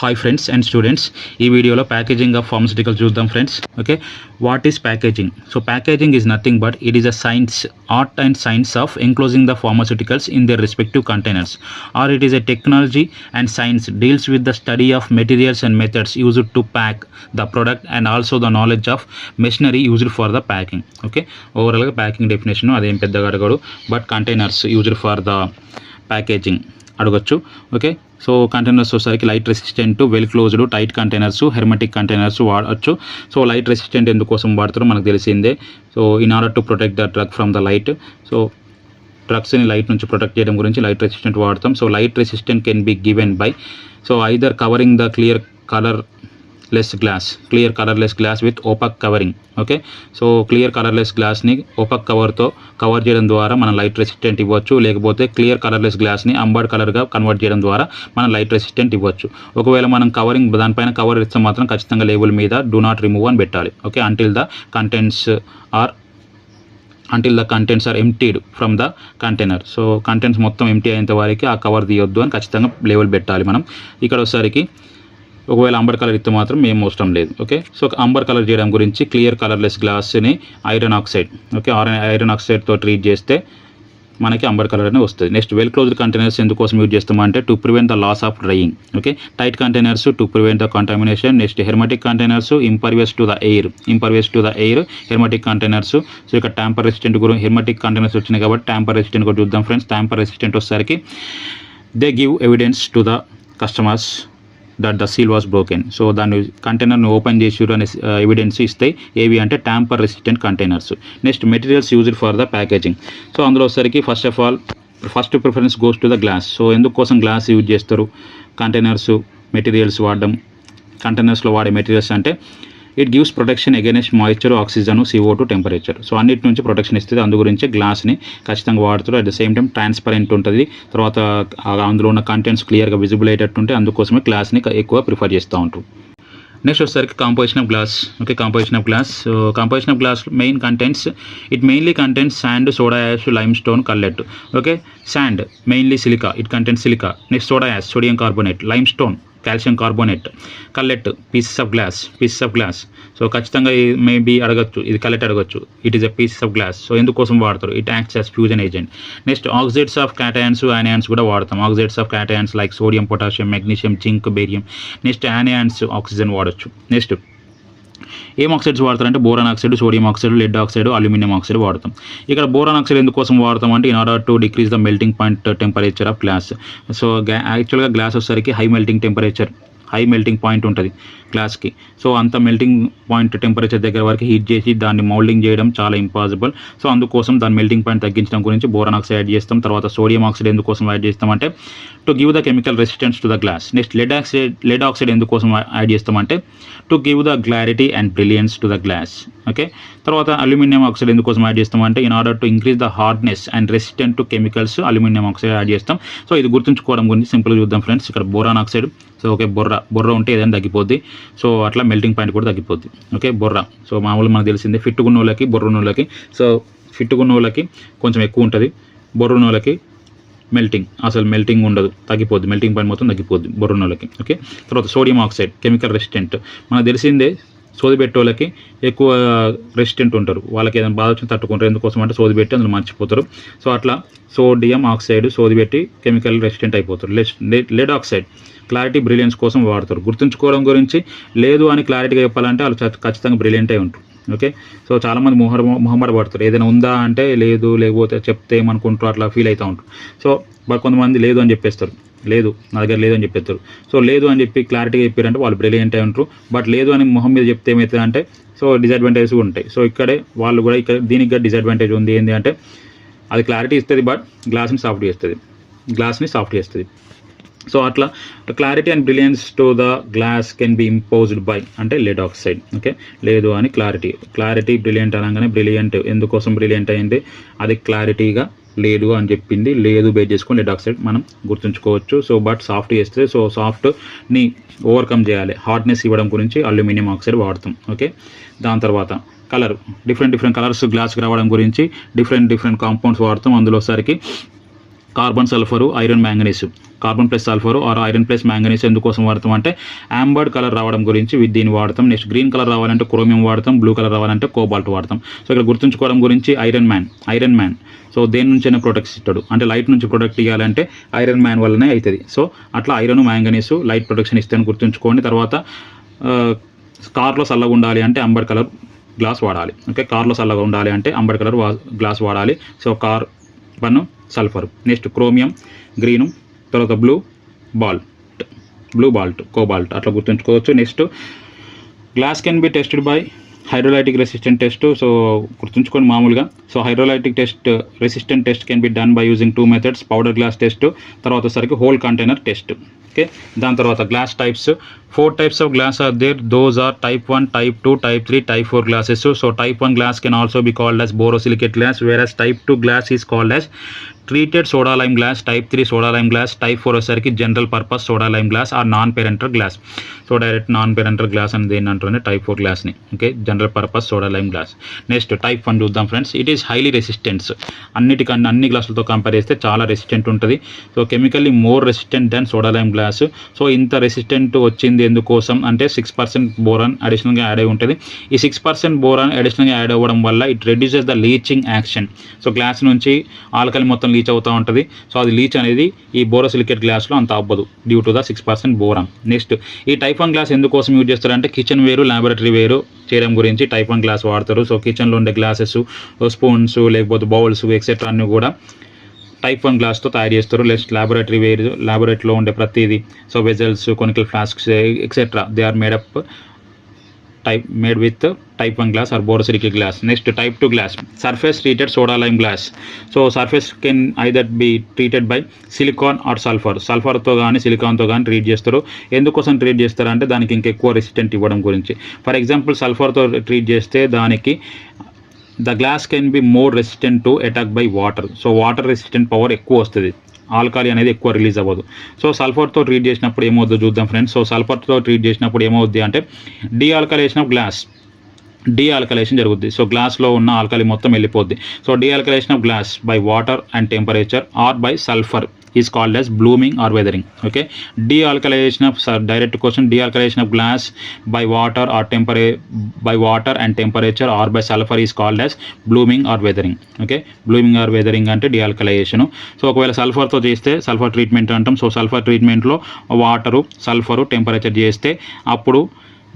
Hi friends and students, ఈ వీడియోలో packaging of pharmaceuticals చూద్దాం friends. Okay, what is packaging? So packaging is nothing but it is a science, art and science of enclosing the pharmaceuticals in their respective containers, or it is a technology and science deals with the study of materials and methods used to pack the product and also the knowledge of machinery used for the packing. Okay, ఓవరాల్గా packing definition అదేం పెద్దగా అడగడు, but containers used for the packaging అడగచ్చు. Okay, so containers వచ్చేసరికి light resistant, well closed, tight containers, hermetic containers వాడచ్చు. So light resistant ఎందుకోసం వాడతారో మనకు తెలిసిందే. So in order to protect the drug from the light, so డ్రగ్స్ని light నుంచి protect చేయడం గురించి లైట్ రెసిస్టెంట్ వాడతాం. So light resistant can be given by so either covering the clear colourless glass with opaque covering. Okay, so clear colourless గ్లాస్ని opaque కవర్తో cover చేయడం ద్వారా మనం లైట్ రెసిస్టెంట్ ఇవ్వచ్చు, లేకపోతే క్లియర్ కలర్లెస్ గ్లాస్ని అంబర్డ్ కలర్గా కన్వర్ట్ చేయడం ద్వారా మనం లైట్ రెసిస్టెంట్ ఇవ్వచ్చు. ఒకవేళ మనం కవరింగ్ దానిపైన కవర్ ఇస్తే మాత్రం ఖచ్చితంగా లేబుల్ మీద డూ నాట్ రిమూవ్ అని పెట్టాలి. Okay, until the contents are emptied from the container. So contents మొత్తం ఎంప్టీ అయ్యేంత వరకు ఆ కవర్ తీయొద్దు అని ఖచ్చితంగా లేబుల్ పెట్టాలి మనం. ఇక్కడ వచ్చేసరికి ఒకవేళ అంబర్ కలర్ ఇస్తే మాత్రం ఏం అవసరం లేదు. ఓకే, సో అంబర్ కలర్ చేయడం గురించి క్లియర్ కలర్లెస్ గ్లాస్ని ఐరన్ ఆక్సైడ్, ఓకే, ఐరన్ ఆక్సైడ్తో ట్రీట్ చేస్తే మనకి అంబర్ కలర్ అనేది వస్తుంది. నెక్స్ట్ వెల్ క్లోజ్డ్ కంటైనర్స్ ఎందుకోసం యూజ్ చేస్తామంటే to prevent the loss of drying. Okay, tight containers to prevent the contamination. Next hermetic containers impervious to the air, hermetic containers. So ఇక్కడ tamper resistant గురించి hermetic containers వచ్చినాయి కాబట్టి tamper resistant కూడా చూద్దాం friends. Tamper resistant వచ్చేసరికి they give evidence to the customers that the seal was broken. So దాన్ని కంటైనర్ని open చేసిరు అనే ఎవిడెన్స్ ఇస్తాయి. ఏవి అంటే tamper resistant containers. Next materials used for the packaging. So అందులో వచ్చేసరికి first preference goes to the glass. So ఎందుకోసం glass use చేస్తారు? కంటైనర్స్ మెటీరియల్స్ వాడడం, కంటైనర్స్లో వాడే మెటీరియల్స్ అంటే it gives protection against moisture, oxygen, CO2 temperature. So అన్నిటి నుంచి protection ఇస్తుంది, అందు గురించి గ్లాస్ని ఖచ్చితంగా వాడుతారు. At the same time transparent ఉంటుంది, తర్వాత అందులో ఉన్న కంటెంట్స్ క్లియర్గా విజిబుల్ అయ్యేటట్టు ఉంటే అందుకోసమే గ్లాస్ని ఎక్కువ ప్రిఫర్ చేస్తూ ఉంటారు. నెక్స్ట్ వచ్చేసరికి composition of glass. Okay, composition of glass. So composition of glass main contents, it mainly contents sand, soda ash, lime stone, cullet. Okay, sand mainly silica, it contents silica. Next soda ash, sodium carbonate, lime stone, calcium carbonate, cullet, pieces of glass. So ఖచ్చితంగా maybe అడగచ్చు, ఇది cullet అడగచ్చు. It is a pieces of glass. So ఎందుకోసం వాడతారు? It acts as fusion agent. Next oxides of cations, anions కూడా వాడతాం. Oxides of cations like sodium, potassium, magnesium, zinc, barium. Next anions oxygen వాడచ్చు. Next ఏం ఆక్సైడ్స్ వాడతారంటే boron oxide, sodium oxide, lead oxide, aluminium oxide వాడతాం. ఇక్కడ boron oxide ఎందుకోసం వాడతాం అంటే in order to decrease the melting point temperature of glass. So యాక్చువల్గా గ్లాస్ వచ్చేసరికి హై మెల్టింగ్ పాయింట్ ఉంటుంది గ్లాస్కి. సో అంత మెల్టింగ్ పాయింట్ టెంపరేచర్ దగ్గర వరకు హీట్ చేసి దాన్ని మౌల్డింగ్ చేయడం చాలా ఇంపాసిబుల్. సో అందుకోసం దాని మెల్టింగ్ పాయింట్ తగ్గించడం గురించి బోరాన్ ఆక్సైడ్ యాడ్ చేస్తాం. తర్వాత సోడియం ఆక్సైడ్ ఎందుకోసం యాడ్ చేస్తామంటే to give the chemical resistance to the glass. Next lead oxide ఎందుకోసం యాడ్ చేస్తామంటే to give the clarity and brilliance to the glass. Okay, తర్వాత అల్యూమినియం ఆక్సైడ్ ఎందుకోసం యాడ్ చేస్తామంటే in order to increase the hardness and resistant to chemicals aluminium oxide add చేస్తాం. So ఇది గుర్తుంచుకోవడం గురించి సింపుల్గా చూద్దాం ఫ్రెండ్స్. ఇక్కడ బోరాన్ ఆక్సైడ్, సో ఓకే, బొర్ర ఉంటే ఏదైనా తగ్గిపోద్ది. సో అట్లా మెల్టింగ్ పాయింట్ కూడా తగ్గిపోద్ది. ఓకే, బొర్ర. సో మామూలుగా మనకు తెలిసిందే ఫిట్టుకున్న వాళ్ళకి, బొర్రున్న వాళ్ళకి. సో ఫిట్టుకున్న వాళ్ళకి కొంచెం ఎక్కువ ఉంటుంది, బొర్రున్న వాళ్ళకి మెల్టింగ్ ఉండదు, తగ్గిపోద్ది, మెల్టింగ్ పాయింట్ మొత్తం తగ్గిపోద్ది బొర్రున్న వాళ్ళకి. ఓకే, తర్వాత సోడియం ఆక్సైడ్ కెమికల్ రెసిస్టెంట్. మనకు తెలిసిందే సోది పెట్టేవాళ్ళకి ఎక్కువ రెసిస్టెంట్ ఉంటారు, వాళ్ళకి ఏదైనా బాధ వచ్చి తట్టుకుంటారు. ఎందుకోసం అంటే సోది పెట్టి అందులో మర్చిపోతారు. సో అట్లా సోడియం ఆక్సైడ్ సోది పెట్టి కెమికల్ రెసిస్టెంట్ అయిపోతారు. లెడ్ ఆక్సైడ్ క్లారిటీ, బ్రిలియన్స్ కోసం వాడతారు. గుర్తుంచుకోవడం గురించి లేదు అని క్లారిటీగా చెప్పాలంటే వాళ్ళు ఖచ్చితంగా బ్రిలియంట్ అయి ఉంటారు. ఓకే, సో చాలామంది మొహమాట పడతారు, ఏదైనా ఉందా అంటే లేదు, లేకపోతే చెప్తే ఏమనుకుంటారు, అట్లా ఫీల్ అవుతూ ఉంటారు. సో కొంతమంది లేదు అని చెప్పేస్తారు, లేదు నా దగ్గర లేదు అని చెప్పేస్తారు. సో లేదు అని చెప్పి క్లారిటీగా చెప్పారంటే వాళ్ళు బ్రిలియంట్ అయి ఉంటారు. బట్ లేదు అని మొహం మీద చెప్తే ఏమవుతుంది అంటే సో డిసడ్వాంటేజెస్ కూడా ఉంటాయి. సో ఇక్కడే వాళ్ళు కూడా ఇక్కడ దీనికి డిసడ్వాంటేజ్ ఉంది. ఏంటి అంటే అది క్లారిటీ ఇస్తుంది బట్ గ్లాస్ని సాఫ్ట్ చేస్తుంది. సో అట్లా clarity and brilliance to the glass can B imposed by అంటే లెడ్ ఆక్సైడ్. ఓకే, లేదు అని క్లారిటీ బ్రిలియంట్ అనగానే బ్రిలియంట్ ఎందుకోసం బ్రిలియంట్ అయింది? అది క్లారిటీగా లేదు అని చెప్పింది, లేదు బేస్ చేసుకొని లెడ్ ఆక్సైడ్ మనం గుర్తుంచుకోవచ్చు. సో బట్ సాఫ్ట్ చేస్తే, సో సాఫ్ట్ని ఓవర్కమ్ చేయాలి, హార్డ్నెస్ ఇవ్వడం గురించి అల్యూమినియం ఆక్సైడ్ వాడతాం. ఓకే, దాని తర్వాత కలర్, డిఫరెంట్ కలర్స్ గ్లాస్కి రావడం గురించి డిఫరెంట్ కాంపౌండ్స్ వాడతాం. అందులో సరికి carbon, sulphur, iron, manganese. Carbon plus sulphur or iron plus manganese ఎందుకోసం వాడతాం అంటే యాంబర్డ్ కలర్ రావడం గురించి దీన్ని వాడతాం. నెక్స్ట్ గ్రీన్ కలర్ రావాలంటే క్రోమియం వాడతాం, బ్లూ కలర్ రావాలంటే కోబాల్ట్ వాడతాం. సో ఇక్కడ గుర్తుంచుకోవడం గురించి ఐరన్ మ్యాన్ సో దేని నుంచైనా ప్రొటెక్ట్ ఇస్తాడు, అంటే లైట్ నుంచి ప్రొటెక్ట్ ఇవ్వాలంటే ఐరన్ మ్యాన్ వల్లనే అవుతుంది. సో అట్లా ఐరన్ మ్యాంగనీస్ లైట్ ప్రొటెక్షన్ ఇస్తాయని గుర్తుంచుకోండి. తర్వాత కార్లో చల్లగా ఉండాలి అంటే అంబర్ కలర్ గ్లాస్ వాడాలి. ఓకే, కార్లో చల్లగా ఉండాలి అంటే అంబర్ కలర్ గ్లాస్ వాడాలి. So carbon sulphur, next chromium green, తర్వాత బ్లూ బాల్ట్ కోబాల్ట్ అట్లా గుర్తుంచుకోవచ్చు. Next glass can be tested by hydrolytic resistant test. So గుర్తుంచుకోండి మామూలుగా. So hydrolytic test resistant test can be done by using 2 methods, powder glass test, తర్వాత సరికి whole container test. Okay, దాని తర్వాత glass types. 4 types of glass are there. Those are type 1, type 2, type 3, type 4 glasses. So type 1 glass can also be called as borosilicate glass, whereas type 2 glass is called as treated soda lime glass, type 3 soda lime glass, type 4 వచ్చేసరికి general purpose soda lime glass or non-parental glass. So direct non parental glass అనేది ఏంటంటే type 4 గ్లాస్ని. Okay, general purpose soda lime glass. Next type 1 చూద్దాం friends. It is highly resistants, అన్ని గ్లాసులతో compare చేస్తే చాలా resistant ఉంటుంది. So chemically more resistant than soda lime glass. So ఇంత రెసిస్టెంట్ వచ్చింది ఎందుకోసం అంటే 6% బోరాన్ అడిషనల్గా యాడ్ అయి ఉంటుంది. ఈ 6% బోరాన్ అడిషనల్గా యాడ్ అవ్వడం వల్ల it reduces the leaching action. So glass నుంచి ఆల్కలి మొత్తం లీచ్ అవుతూ ఉంటుంది. సో అది లీచ్ అనేది ఈ బోరోసిలికేట్ గ్లాస్లో అంత అవ్వదు due to the 6% boron. Next ఈ టైప్ 1 గ్లాస్ ఎందుకోసం యూజ్ చేస్తారంటే కిచెన్ వేరు ల్యాబొరేటరీ వేరు చేయడం గురించి టైప్ 1 గ్లాస్ వాడతారు. సో కిచెన్లో ఉండే గ్లాసెస్, స్పూన్స్, లేకపోతే బౌల్స్ ఎక్సెట్రా అన్నీ కూడా టైప్ 1 గ్లాస్తో తయారు చేస్తారు. నెక్స్ట్ ల్యాబొరేటరీ వేరు, ల్యాబొరేటరీలో ఉండే ప్రతిదీ, so vessels, conical flasks etcetera they are made with type 1 glass or borosilicate glass. Next type 2 glass, surface treated soda lime glass. So surface can either be treated by silicon or sulfur తో కానీ సిలికాన్తో కానీ treat చేస్తారు. ఎందుకోసం treat చేస్తారు అంటే దానికి ఇంకెక్కువ resistant ఇవ్వడం గురించి. ఫర్ ఎగ్జాంపుల్ సల్ఫర్తో ట్రీట్ చేస్తే దానికి the glass can be more resistant to attack by water. So water resistant power ఎక్కువ వస్తుంది, ఆల్కాలి అనేది ఎక్కువ రిలీజ్ అవ్వదు. సో సల్ఫర్తో ట్రీట్ చేసినప్పుడు ఏమవుతుందో చూద్దాం ఫ్రెండ్స్. సో సల్ఫర్తో ట్రీట్ చేసినప్పుడు ఏమవుద్ది అంటే డీఆల్కలేషన్ ఆఫ్ గ్లాస్, డీఆల్కలేషన్ జరుగుద్ది. సో గ్లాస్లో ఉన్న ఆల్కలి మొత్తం వెళ్ళిపోద్ది. So dealkalization of glass by water and temperature or by sulphur is called as blooming or weathering. Okay, dealkylation of direct question, dealkylation of glass by water and temperature or by sulfur is called as blooming or weathering. Okay, blooming or weathering అంటే dealkylation. So ఒకవేళ సల్ఫర్తో చేస్తే sulphur treatment అంటాం. So sulphur ట్రీట్మెంట్లో water, sulphur, temperature చేస్తే అప్పుడు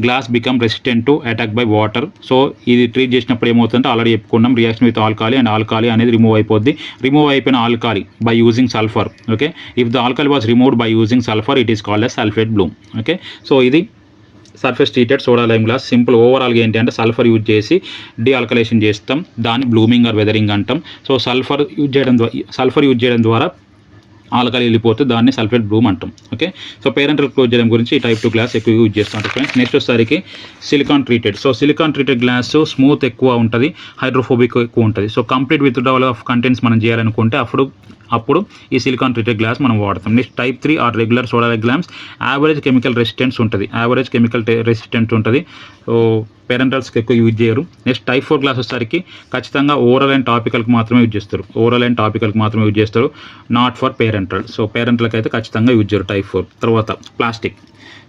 glass become resistant to attack by water. So ఇది treat చేసినప్పుడు ఏమవుతుందంటే ఆల్రెడీ చెప్పుకున్నాం, reaction with alkali and alkali అనేది రిమూవ్ అయిపోద్ది. రిమూవ్ అయిపోయిన alkali by using sulphur. Okay, if the alkali was removed by using sulphur it is called as sulphate bloom. Okay, so ఇది surface treated soda lime glass. Simple ఓవరాల్గా ఏంటి అంటే sulphur use చేసి డీఆల్కలేషన్ చేస్తాం, దాన్ని blooming are weathering అంటాం. So sulphur use చేయడం ద్వారా ఆల్కలి వెళ్ళిపోతే దాన్ని సల్ఫేట్ బ్లూమ్ అంటాం. ఓకే, సో పేరెంటల్ క్లోజ్ చేయడం గురించి ఈ టైప్ 2 గ్లాస్ ఎక్కువ యూజ్ చేస్తుంటారు ఫ్రెండ్స్. నెక్స్ట్ వచ్చేసరికి silicon treated. So silicon treated glass smooth ఎక్కువ ఉంటుంది, హైడ్రోఫోబిక్ ఎక్కువ ఉంటుంది. So complete withdrawal of contents మనం చేయాలనుకుంటే అప్పుడు ఈ సిలికాన్ ట్రీటెడ్ గ్లాస్ మనం వాడతాం. Next type 3 are regular soda lime glass. Average chemical resistance ఉంటుంది. సో పేరెంటల్స్కి ఎక్కువ యూజ్ చేయరు. నెక్స్ట్ టైప్ 4 గ్లాస్ వచ్చేసరికి ఖచ్చితంగా ఓరల్ అండ్ టాపికల్కి మాత్రమే యూజ్ చేస్తారు, నాట్ ఫర్ పేరెంటల్. సో పేరెంటల్కి అయితే ఖచ్చితంగా యూజ్ చేయరు టైప్ 4. తర్వాత plastic.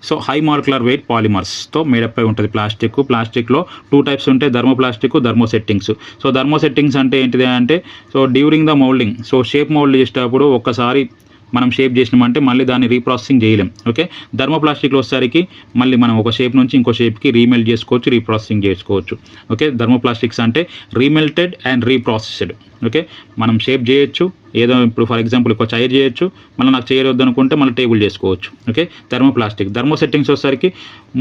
So high molecular weight పాలిమర్స్తో మేడప్ అయి ఉంటుంది ప్లాస్టిక్లో 2 టైప్స్ ఉంటాయి, థర్మోప్లాస్టిక్, థర్మోసెట్టింగ్స్. సో థర్మోసెట్టింగ్స్ అంటే ఏంటిది అంటే so during the moulding, so shape mould చేసేటప్పుడు ఒక్కసారి మనం షేప్ చేసినామంటే మళ్ళీ దాన్ని రీప్రాసెసింగ్ చేయలేం. ఓకే, థర్మోప్లాస్టిక్లో వచ్చేసరికి మళ్ళీ మనం ఒక షేప్ నుంచి ఇంకో షేప్కి రీమెల్ట్ చేసుకోవచ్చు, రీప్రాసెసింగ్ చేసుకోవచ్చు. ఓకే, థర్మోప్లాస్టిక్స్ అంటే రీమెల్టెడ్ అండ్ రీప్రాసెస్డ్. ఓకే, మనం షేప్ చేయొచ్చు, ఏదో ఇప్పుడు ఫర్ ఎగ్జాంపుల్ ఒక చైర్ చేయొచ్చు, మళ్ళీ నాకు చైర్ వద్దు అనుకుంటే మళ్ళీ టేబుల్ చేసుకోవచ్చు. Okay, thermoplastic. థర్మోసెట్టింగ్స్ వచ్చేసరికి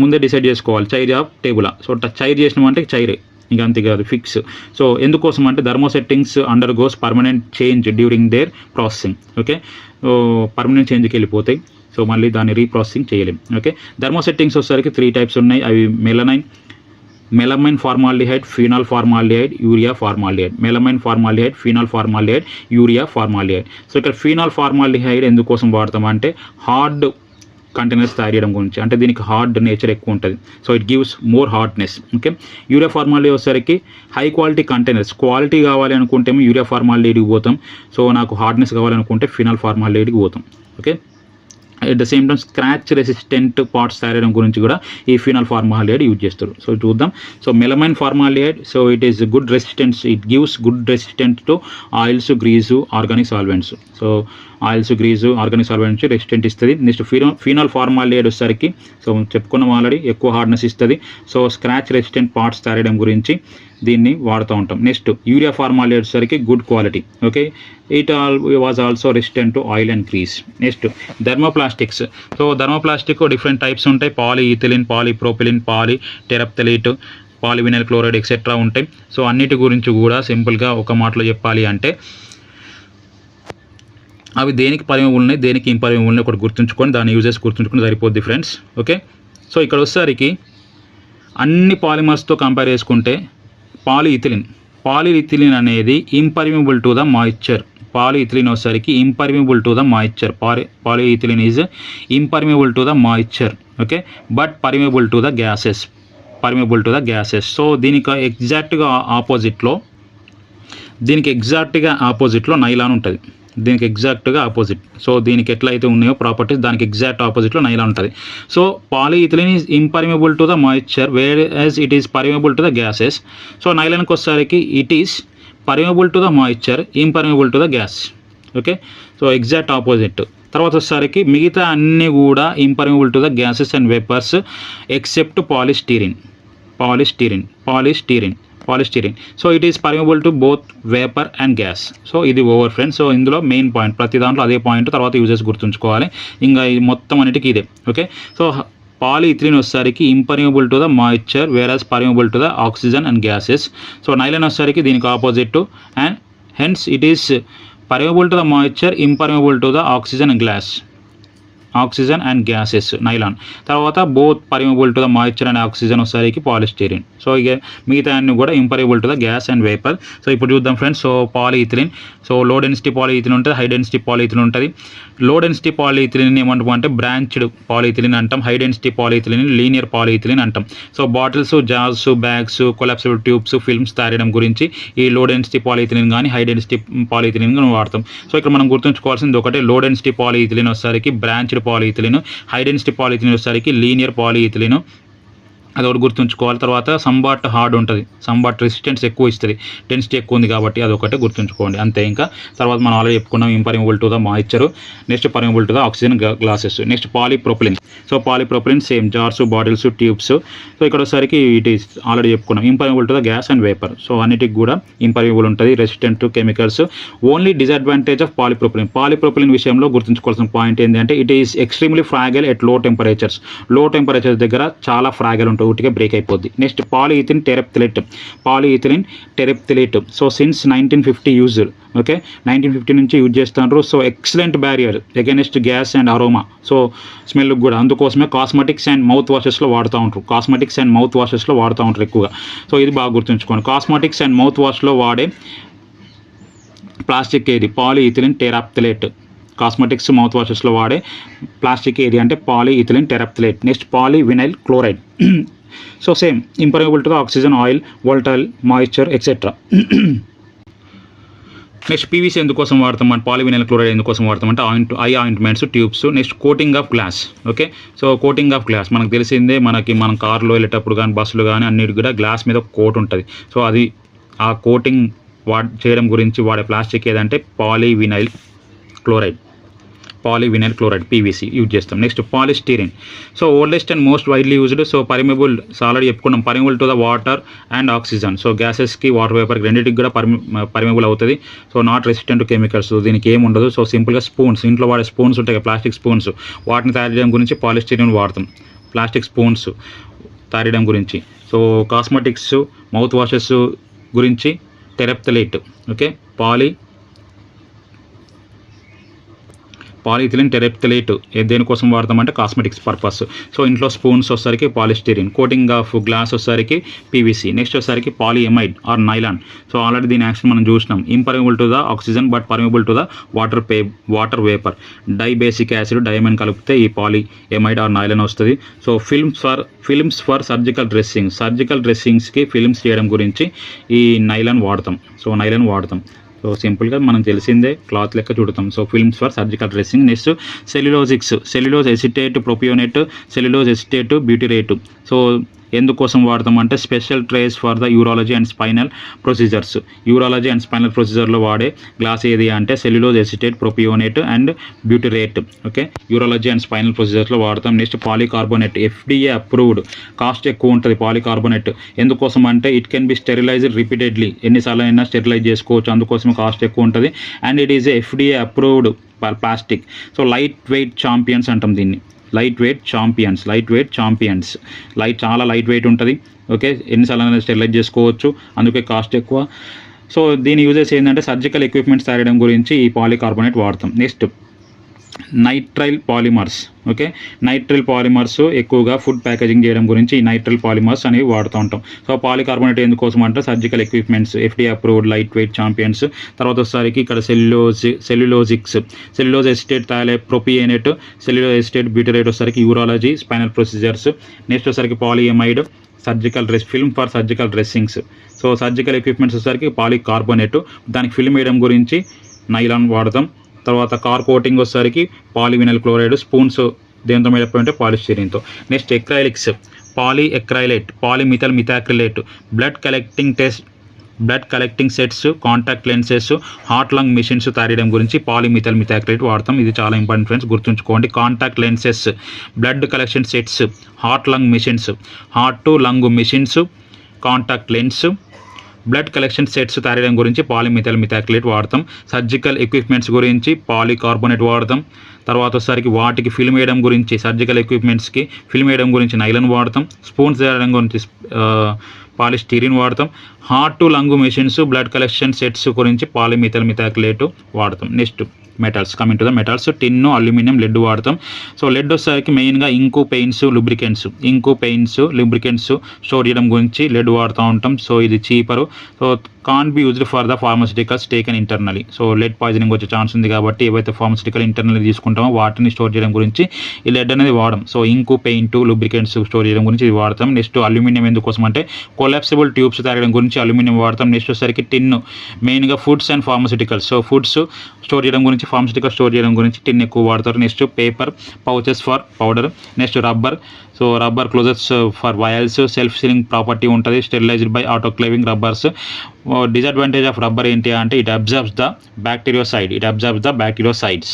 ముందే డిసైడ్ చేసుకోవాలి చైర్ ఆఫ్ టేబులా. సో చైర్ చేసినామంటే చైరే, ఇంకా అంతే కాదు ఫిక్స్. సో ఎందుకోసం అంటే thermosettings undergoes permanent change during their processing. Okay, so permanent చేంజ్కి వెళ్ళిపోతాయి, సో మళ్ళీ దాన్ని రీప్రాసెసింగ్ చేయలేం. ఓకే, థర్మోసెట్టింగ్స్ వచ్చేసరికి 3 టైప్స్ ఉన్నాయి. అవి melamine formaldehyde, phenol formaldehyde, urea formaldehyde. Melamine formaldehyde, phenol formaldehyde, urea formaldehyde. So ఇక్కడ ఫీనాల్ ఫార్మాల్డిహైడ్ ఎందుకోసం వాడతామంటే హార్డ్ కంటైనర్స్ తయారు చేయడం గురించి, అంటే దీనికి హార్డ్ నేచర్ ఎక్కువ ఉంటుంది. So it gives more hardness. Okay, urea formaldehyde వచ్చేసరికి హై క్వాలిటీ కంటైనర్స్, క్వాలిటీ కావాలి అనుకుంటేమో యూరియా ఫార్మాల్డిహైడ్కి పోతాం. సో నాకు హార్డ్నెస్ కావాలనుకుంటే ఫినాల్ ఫార్మాల్డిహైడ్కి పోతాం. Okay, at the same time scratch resistant parts తయారడం గురించి కూడా ఈ ఫినాల్ ఫార్మాల్డిహైడ్ యూజ్ చేస్తారు. సో చూద్దాం. So melamine formaldehyde, so it is good resistance, it gives good resistant to oils, grease, organic solvents. So oils, grease, organic solvents resistant ఇస్తుంది. Next phenol formaldehyde వచ్చేసరికి so చెప్పుకున్నాం already, ఎక్కువ hardness ఇస్తుంది. So scratch resistant parts తయారడం గురించి దీన్ని వాడుతూ ఉంటాం. నెక్స్ట్ యూరియా ఫార్మాల్డిహైడ్ వచ్చేసరికి good quality. Okay, it was also resistant to oil and grace. Next thermoplastics. So thermoplastic different types ఉంటాయి. పాలీఇథిలిన్, పాలీప్రోపిలిన్, పాలీటెరప్థలేట్, పాలీవినైల్ క్లోరైడ్ ఎక్సెట్రా ఉంటాయి. సో అన్నిటి గురించి కూడా సింపుల్గా ఒక మాటలో చెప్పాలి అంటే అవి దేనికి పర్మిబుల్ ఉన్నాయి, దేనికి ఇంపర్మిబుల్ ఉన్నాయి ఒకటి గుర్తుంచుకొని దాని యూజెస్ గుర్తుంచుకొని సరిపోద్ది ఫ్రెండ్స్. ఓకే, సో ఇక్కడ వచ్చేసరికి అన్ని పాలిమర్స్తో కంపేర్ చేసుకుంటే పాలీఇథిలిన్ అనేది impermeable to the moisture. Polyethylene వచ్చేసరికి impermeable to the moisture. Polyethylene is impermeable to the moisture. Okay, but permeable to the gases. So దీనికి ఎగ్జాక్ట్గా ఆపోజిట్లో నైలాన్ ఉంటుంది. దీనికి ఎగ్జాక్ట్గా ఆపోజిట్. సో దీనికి ఎట్లయితే ఉన్నాయో ప్రాపర్టీస్ దానికి ఎగ్జాక్ట్ ఆపోజిట్లో నైలాన్ ఉంటుంది. So polyethylene is impermeable to the moisture whereas it is permeable to the gases. So నైలాన్కి వచ్చేసరికి it is permeable to the moisture, impermeable to the gas. Okay, so exact opposite. తర్వాత వచ్చేసరికి మిగతా అన్నీ కూడా impermeable to the gases and vapours except polystyrene. So it is permeable to both vapour and gas. So ఇది over friends. So ఇందులో main point, ప్రతి దాంట్లో అదే పాయింట్, తర్వాత యూజెస్ గుర్తుంచుకోవాలి. ఇంకా ఇది మొత్తం అన్నిటికీ ఇదే. ఓకే, సో పాలీఇథిలిన్ వచ్చేసరికి impermeable to the moisture versus permeable to the oxygen and gases. So nylon వచ్చేసరికి దీనికి opposite and hence it is permeable to the moisture, impermeable to the oxygen and gases nylon. తర్వాత both permeable to the moisture and oxygen వచ్చేసరికి polystyrene. So ఇక మిగతా అన్ని కూడా impermeable to the gas and vapour. So ఇప్పుడు చూద్దాం friends. So polyethylene, so low density polyethylene ఉంటుంది, high density polyethylene ఉంటుంది. లో డెన్సిటీ పాలీఇథిలిన్ ఏమంటాం అంటే బ్రాంచ్డ్ పాలీఇథిలిన్ అంటాం. High density polyethylene linear polyethylene అంటాం. So bottles, jars, bags, collapsible tubes, films తయారడం గురించి ఈ లో డెన్సిటీ పాలీఇథిలిన్ కానీ హై డెన్సిటీ పాలీఇథిలిన్ కానీ వాడతాం. సో ఇక్కడ మనం గుర్తుంచుకోవాల్సింది ఒకటే, లో డెన్సిటీ పాలీఇథిలిన్ వచ్చేసరికి బ్రాంచ్డ్ పాలీఇథిలిన్, హై డెన్సిటీ పాలీఇథిలిన్ వచ్చేసరికి లీనియర్ పాలీఇథిలిన్. అదొకటి గుర్తుంచుకోవాలి. తర్వాత సంబాట్ హార్డ్ ఉంటుంది, సంబాట్ రెసిస్టెన్స్ ఎక్కువ ఇస్తుంది, డెన్సిటీ ఎక్కువ ఉంది కాబట్టి అదొకటి గుర్తుంచుకోండి అంతే. ఇంకా తర్వాత మనం ఆల్రెడీ చెప్పుకున్నాం impermeable to the moisture, next permeable to the oxygen glasses. Next polypropylene. So polypropylene same jars, bottles, tubes. So ఇక్కడ వచ్చేసరికి ఇట్ ఈస్ ఆల్రెడీ చెప్పుకున్నాం impermeable to the gas and vapour. So అన్నిటికి కూడా ఇంపర్మిబుల్ ఉంటుంది, resistant to chemicals. Only disadvantage of polypropylene విషయంలో గుర్తుంచుకోవాల్సిన point ఏంటంటే it is extremely fragile at low temperatures దగ్గర చాలా ఫ్రాగైల్ ఉంటుంది, ఊటిగా బ్రేక్ అయిపోద్ది. Next polyethylene terephthalate. So since 1950 used. Okay, 1950 నుంచి యూజ్ చేస్తున్నారు. So excellent barrier against gas and aroma. So smell కూడా అందుకోసమే కాస్మెటిక్స్ అండ్ మౌత్ వాషెస్లో వాడుతూ ఉంటారు ఎక్కువగా. సో ఇది బాగా గుర్తుంచుకోండి. కాస్మెటిక్స్ అండ్ మౌత్ వాష్లో వాడే ప్లాస్టిక్ ఏది, పాలీఇథిలిన్ టెరాప్థలేట్. కాస్మెటిక్స్, మౌత్ వాషెస్లో వాడే ప్లాస్టిక్ ఏది అంటే polyethylene terephthalate. Next polyvinyl chloride. So same impermeable to the oxygen, oil, volatile, moisture etcetera. Next PVC ఎందుకోసం వాడతామంటే, పాలీవినైల్ క్లోరైడ్ ఎందుకోసం వాడతామంటే eye ointments, tubes. Next coating of glass. Okay, so coating of glass మనకు తెలిసిందే, మనం కార్లో వెళ్ళేటప్పుడు కానీ బస్సులు కానీ అన్నిటి కూడా గ్లాస్ మీద కోట్ ఉంటుంది. సో అది ఆ కోటింగ్ చేయడం గురించి వాడే ప్లాస్టిక్ ఏదంటే పాలీవినైల్ క్లోరైడ్, పీవీసీ యూజ్ చేస్తాం. Next polystyrene. So oldest and most widely used. So permeable, already చెప్పుకున్నాం, permeable to the water and oxygen. So గ్యాసెస్కి, వాటర్ వేపర్కి రెండింటికి కూడా పర్మిబుల్ అవుతుంది. So not resistant to chemicals, దీనికి ఏమి ఉండదు. సో సింపుల్గా స్పూన్స్, ఇంట్లో వాడే స్పూన్స్ ఉంటాయి, ప్లాస్టిక్ స్పూన్స్, వాటిని తయారు చేయడం గురించి పాలిస్టీరిన్ వాడతాం, ప్లాస్టిక్ స్పూన్స్ తయారు చేయడం గురించి. సో కాస్మెటిక్స్, మౌత్ వాషెస్ గురించి టెరప్థలేట్. ఓకే, పాలీఇథిలిన్ టెరప్థలేట్ దేనికోసం వాడతామంటే కాస్మెటిక్స్ పర్పస్. సో ఇంట్లో స్పూన్స్ వచ్చేసరికి పాలిస్టీరిన్, కోటింగ్ ఆఫ్ గ్లాస్ వచ్చేసరికి పీవీసీ. నెక్స్ట్ వచ్చేసరికి polyamide or nylon. So already దీని యాక్షన్ మనం చూసినాం, impermeable to the oxygen but permeable to the water vapour. Dibasic acid, diamine కలిపితే ఈ పాలీఎమైడ్ ఆర్ నైలాన్ వస్తుంది. సో ఫిల్మ్స్ ఫర్ సర్జికల్ డ్రెస్సింగ్స్కి films చేయడం గురించి ఈ నైలాన్ వాడతాం. సో సింపుల్గా మనం తెలిసిందే క్లాత్ లెక్క చుడతాం. So films for surgical dressing. Next cellulosics, cellulose acetate, propionate, cellulose acetate, butyrate. So ఎందుకోసం వాడతాం అంటే special trays for the urology and spinal procedures. Urology and spinal ప్రొసీజర్లో వాడే గ్లాస్ ఏది అంటే cellulose acetate, propionate and butyrate. Okay, urology and spinal ప్రొసీజర్స్లో వాడతాం. Next polycarbonate, FDA approved, cost ఎక్కువ ఉంటుంది పాలికార్బోనేట్. ఎందుకోసం అంటే it can be sterilized repeatedly, ఎన్నిసార్లు అయినా స్టెరిలైజ్ చేసుకోవచ్చు, అందుకోసం కాస్ట్ ఎక్కువ ఉంటుంది. And it is FDA approved for plastic. So light weight champions అంటాం దీన్ని, లైట్ వెయిట్ ఛాంపియన్స్. చాలా లైట్ వెయిట్ ఉంటుంది. ఓకే, ఎన్నిసార్లు స్టెరిలైజ్ చేసుకోవచ్చు, అందుకే కాస్ట్ ఎక్కువ. సో దీని యూజెస్ ఏంటంటే సర్జికల్ ఎక్విప్మెంట్స్ తయారు చేయడం గురించి ఈ పాలికార్బోనేట్ వాడతాం. Next nitrile polymers. Okay, nitrile polymers ఎక్కువగా ఫుడ్ ప్యాకేజింగ్ చేయడం గురించి ఈ నైట్రైల్ పాలిమర్స్ అనేవి వాడుతూ ఉంటాం. సో పాలికార్బోనేట్ ఎందుకోసం అంటే surgical equipments, FDA approved, light weight champions. తర్వాత వచ్చేసరికి ఇక్కడ సెల్యులోజిక్స్, సెల్యులోజ్ ఎసిటేట్ తయారై ప్రొపియోనేట్, సెల్యులోజ్ ఎసిటేట్, బ్యూటిరేట్ వచ్చేసరికి యూరాలజీ, స్పైనల్ ప్రొసీజర్స్. నెక్స్ట్ వచ్చేసరికి polyamide, surgical film for surgical dressings. So surgical equipments వచ్చేసరికి పాలికార్బోనేట్, దానికి ఫిల్మ్ వేయడం గురించి నైలాన్ వాడతాం. తర్వాత కార్ కోటింగ్ వచ్చేసరికి పాలివినల్ క్లోరైడ్, స్పూన్స్ దేంతో మేడపోయింటే పాలిస్టిరీన్తో. Next acrylics, polyacrylate, polymethyl methacrylate, blood collecting sets, contact lenses, heart lung machines తయారు చేయడం గురించి పాలిమిథైల్ మిథాక్రిలేట్ వాడతాం. ఇది చాలా ఇంపార్టెంట్ ఫ్రెండ్స్, గుర్తుంచుకోండి. Contact lenses, blood collection sets, heart lung machines, heart to lung machines, contact lens, blood collection sets తయారు చేయడం గురించి పాలిమిథైల్ మిథాక్రిలేట్ వాడతాం. సర్జికల్ ఎక్విప్మెంట్స్ గురించి పాలికార్బోనేట్ వాడతాం. తర్వాత వచ్చేసరికి వాటికి ఫిల్మ్ వేయడం గురించి, సర్జికల్ ఎక్విప్మెంట్స్కి ఫిల్మ్ వేయడం గురించి నైలాన్ వాడతాం. స్పూన్స్ తయారు గురించి పాలిస్టిరీన్ వాడతాం. Heart to lung machines, blood collection sets గురించి పాలిమిథైల్ మిథాక్రిలేట్ వాడతాం. Next metals, coming to the metals, tin, aluminium, lead వాడతాం. సో లెడ్ వచ్చేసరికి మెయిన్గా ఇంకు పెయింట్స్, లూబ్రికెంట్స్ స్టోర్ చేయడం గురించి లెడ్ వాడుతూ ఉంటాం. సో ఇది cheaper. So can be used for the pharmaceuticals taken internally. So lead poisoning వచ్చే ఛాన్స్ ఉంది కాబట్టి ఏవైతే ఫార్మస్యూటికల్ ఇంటర్నల్ తీసుకుంటామో వాటిని స్టోర్ చేయడం గురించి ఈ లెడ్ అనేది వాడడం. So ink, paint, lubricants store చేయడం గురించి ఇది వాడతాం. నెక్స్ట్ అల్యూమినియం ఎందుకోసం అంటే కొలాప్సిబుల్ ట్యూబ్స్ తయారు చేయడం గురించి అల్యూమినియం వాడతాం. నెక్స్ట్ వచ్చేసరికి టిన్ను, మెయిన్గా foods and pharmaceuticals. So foods store చేయడం గురించి, ఫార్మస్యూటికల్ స్టోర్ చేయడం గురించి టిన్ ఎక్కువ వాడతారు. Next paper pouches for powder. Next rubber. So rubber closes for vials, self sealing property ఉంటుంది, sterilised by autoclaving rubbers. Disadvantage of rubber ఏంటి అంటే it absorbs the bactericides.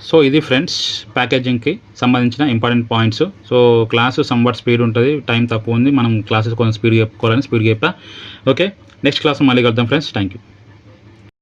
So ఇది ఫ్రెండ్స్ ప్యాకేజింగ్కి సంబంధించిన important points. So class somewhat speed ఉంటుంది, time తక్కువ ఉంది, మనం క్లాసెస్ కొంచెం స్పీడ్ చెప్పుకోవాలని స్పీడ్ చెప్పా. ఓకే, నెక్స్ట్ క్లాస్ మళ్ళీ కలుద్దాం ఫ్రెండ్స్. Thank you.